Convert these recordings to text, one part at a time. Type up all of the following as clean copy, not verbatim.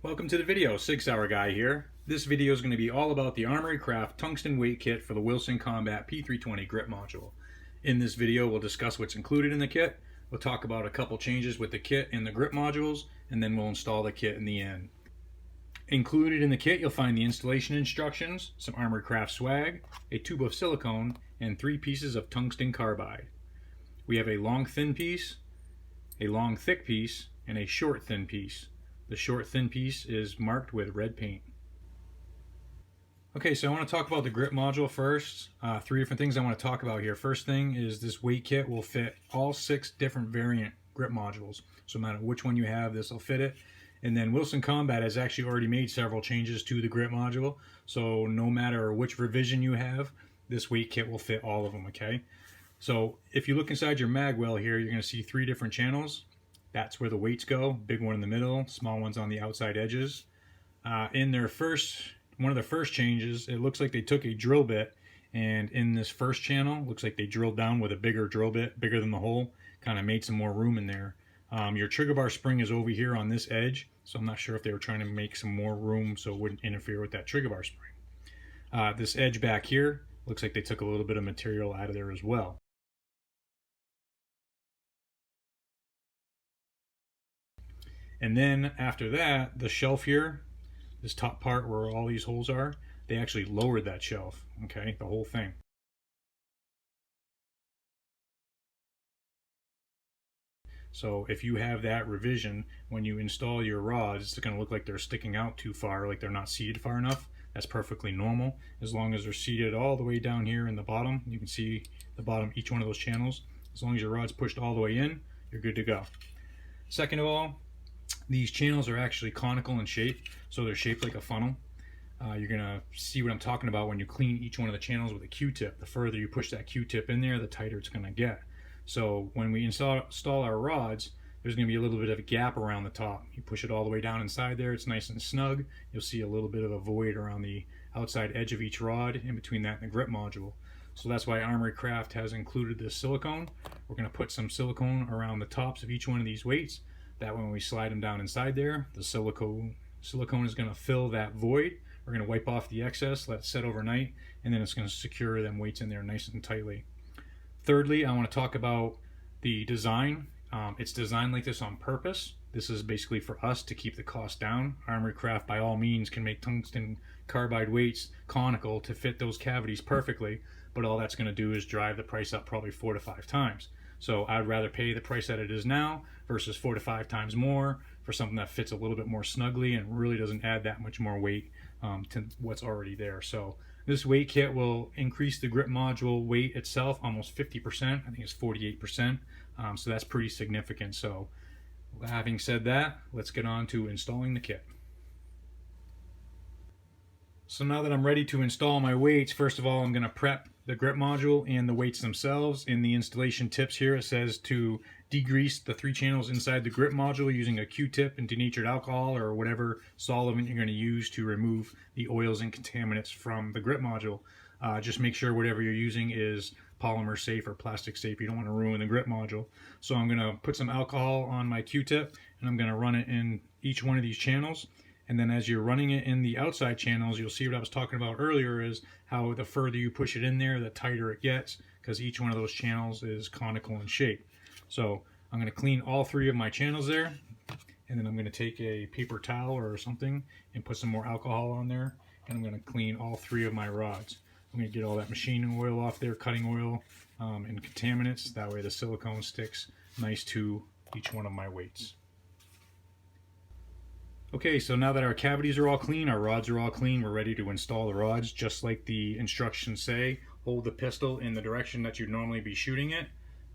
Welcome to the video, 6 Hour Guy here. This video is going to be all about the Armory Craft tungsten weight kit for the Wilson Combat P320 grip module. In this video we'll discuss what's included in the kit, we'll talk about a couple changes with the kit and the grip modules, and then we'll install the kit in the end. Included in the kit you'll find the installation instructions, some Armory Craft swag, a tube of silicone, and 3 pieces of tungsten carbide. We have a long thin piece, a long thick piece, and a short thin piece. The short thin piece is marked with red paint. Okay, so I want to talk about the grip module first. 3 different things I want to talk about here. First thing is this weight kit will fit all 6 different variant grip modules. So no matter which one you have, this will fit it. And then Wilson Combat has actually already made several changes to the grip module. So no matter which revision you have, this weight kit will fit all of them, okay? So if you look inside your mag well here, you're going to see 3 different channels. That's where the weights go. Big one in the middle, small ones on the outside edges. In their one of the first changes, it looks like they took a drill bit, and in this first channel, looks like they drilled down with a bigger drill bit, bigger than the hole, kind of made some more room in there. Your trigger bar spring is over here on this edge, so I'm not sure if they were trying to make some more room so it wouldn't interfere with that trigger bar spring. This edge back here, looks like they took a little bit of material out of there as well. And then after that, the shelf here, this top part where all these holes are, they actually lowered that shelf, okay, the whole thing. So if you have that revision, when you install your rods, it's going to look like they're sticking out too far, like they're not seated far enough. That's perfectly normal. As long as they're seated all the way down here in the bottom, you can see the bottom, each one of those channels. As long as your rod's pushed all the way in, you're good to go. Second of all, these channels are actually conical in shape, so they're shaped like a funnel. You're going to see what I'm talking about when you clean each one of the channels with a Q-tip. The further you push that Q-tip in there, the tighter it's going to get. So when we install our rods, there's going to be a little bit of a gap around the top. You push it all the way down inside there, it's nice and snug. You'll see a little bit of a void around the outside edge of each rod, in between that and the grip module. So that's why Armory Craft has included this silicone. We're going to put some silicone around the tops of each one of these weights. That way when we slide them down inside there, the silicone is going to fill that void. We're going to wipe off the excess, let it set overnight, and then it's going to secure them weights in there nice and tightly. Thirdly, I want to talk about the design. It's designed like this on purpose. This is basically for us to keep the cost down. Armory Craft by all means can make tungsten carbide weights conical to fit those cavities perfectly, but all that's going to do is drive the price up probably 4 to 5 times. So I'd rather pay the price that it is now versus 4 to 5 times more for something that fits a little bit more snugly and really doesn't add that much more weight to what's already there. So this weight kit will increase the grip module weight itself almost 50%. I think it's 48%. So that's pretty significant. So having said that, let's get on to installing the kit. So now that I'm ready to install my weights, first of all, I'm going to prep the grip module and the weights themselves. In the installation tips here, it says to degrease the 3 channels inside the grip module using a Q-tip and denatured alcohol or whatever solvent you're going to use to remove the oils and contaminants from the grip module. Just make sure whatever you're using is polymer safe or plastic safe. You don't want to ruin the grip module. So I'm going to put some alcohol on my Q-tip and I'm going to run it in each one of these channels. And then as you're running it in the outside channels, you'll see what I was talking about earlier is how the further you push it in there, the tighter it gets, because each one of those channels is conical in shape. So I'm going to clean all 3 of my channels there, and then I'm going to take a paper towel or something and put some more alcohol on there, and I'm going to clean all 3 of my rods. I'm going to get all that machining oil off there, cutting oil, and contaminants. That way the silicone sticks nice to each one of my weights. Okay, so now that our cavities are all clean, our rods are all clean, we're ready to install the rods. Just like the instructions say, hold the pistol in the direction that you'd normally be shooting it.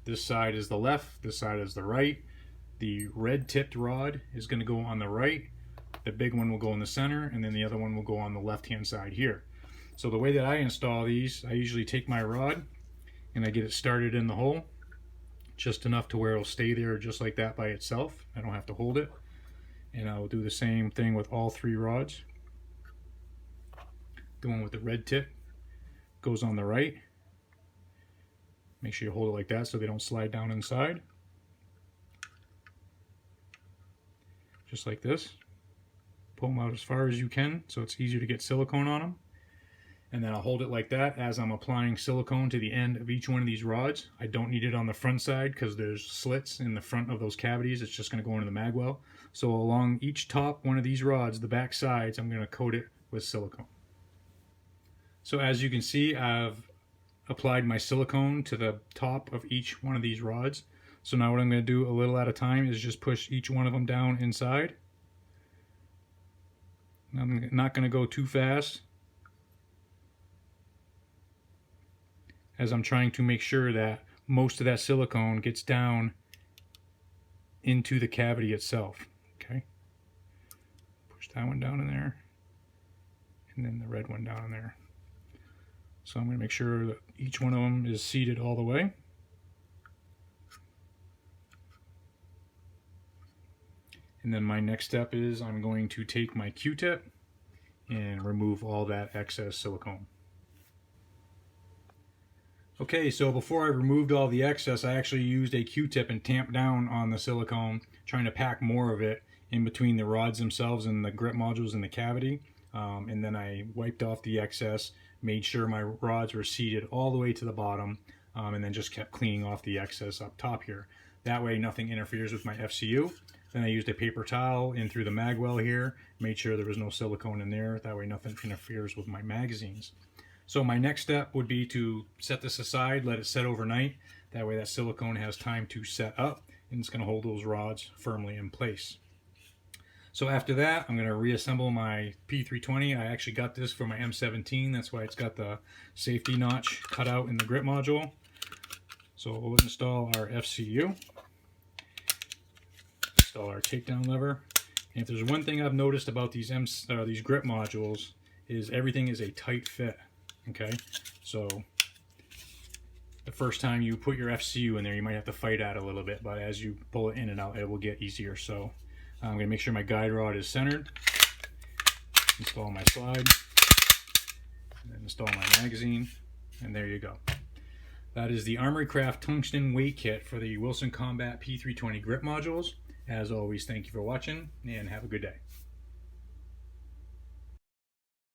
This side is the left, this side is the right. The red tipped rod is going to go on the right, the big one will go in the center, and then the other one will go on the left hand side here. So the way that I install these, I usually take my rod and I get it started in the hole, just enough to where it'll stay there just like that by itself. I don't have to hold it. And I will do the same thing with all 3 rods. The one with the red tip goes on the right. Make sure you hold it like that so they don't slide down inside. Just like this. pull them out as far as you can so it's easier to get silicone on them. And then I'll hold it like that as I'm applying silicone to the end of each one of these rods. I don't need it on the front side because there's slits in the front of those cavities. It's just going to go into the mag well. So along each top one of these rods, the back sides, I'm going to coat it with silicone. So as you can see, I've applied my silicone to the top of each one of these rods. So now what I'm going to do a little at a time is just push each one of them down inside. I'm not going to go too fast, as I'm trying to make sure that most of that silicone gets down into the cavity itself. Okay, push that one down in there, and then the red one down in there. So I'm going to make sure that each one of them is seated all the way. And then my next step is I'm going to take my Q-tip and remove all that excess silicone. Okay, so before I removed all the excess, I actually used a Q-tip and tamped down on the silicone, trying to pack more of it in between the rods themselves and the grip modules in the cavity. And then I wiped off the excess, made sure my rods were seated all the way to the bottom, and then just kept cleaning off the excess up top here. That way nothing interferes with my FCU. Then I used a paper towel in through the mag well here, made sure there was no silicone in there. That way nothing interferes with my magazines. So my next step would be to set this aside, let it set overnight. That way that silicone has time to set up, and it's going to hold those rods firmly in place. So after that, I'm going to reassemble my P320. I actually got this for my M17. That's why it's got the safety notch cut out in the grip module. So we'll install our FCU. Install our takedown lever. And if there's one thing I've noticed about these grip modules, is everything is a tight fit. Okay, so the first time you put your FCU in there, you might have to fight at it a little bit, but as you pull it in and out, it will get easier. So I'm going to make sure my guide rod is centered, install my slide, and then install my magazine, and there you go. That is the Armory Craft tungsten weight kit for the Wilson Combat P320 grip modules. As always, thank you for watching, and have a good day.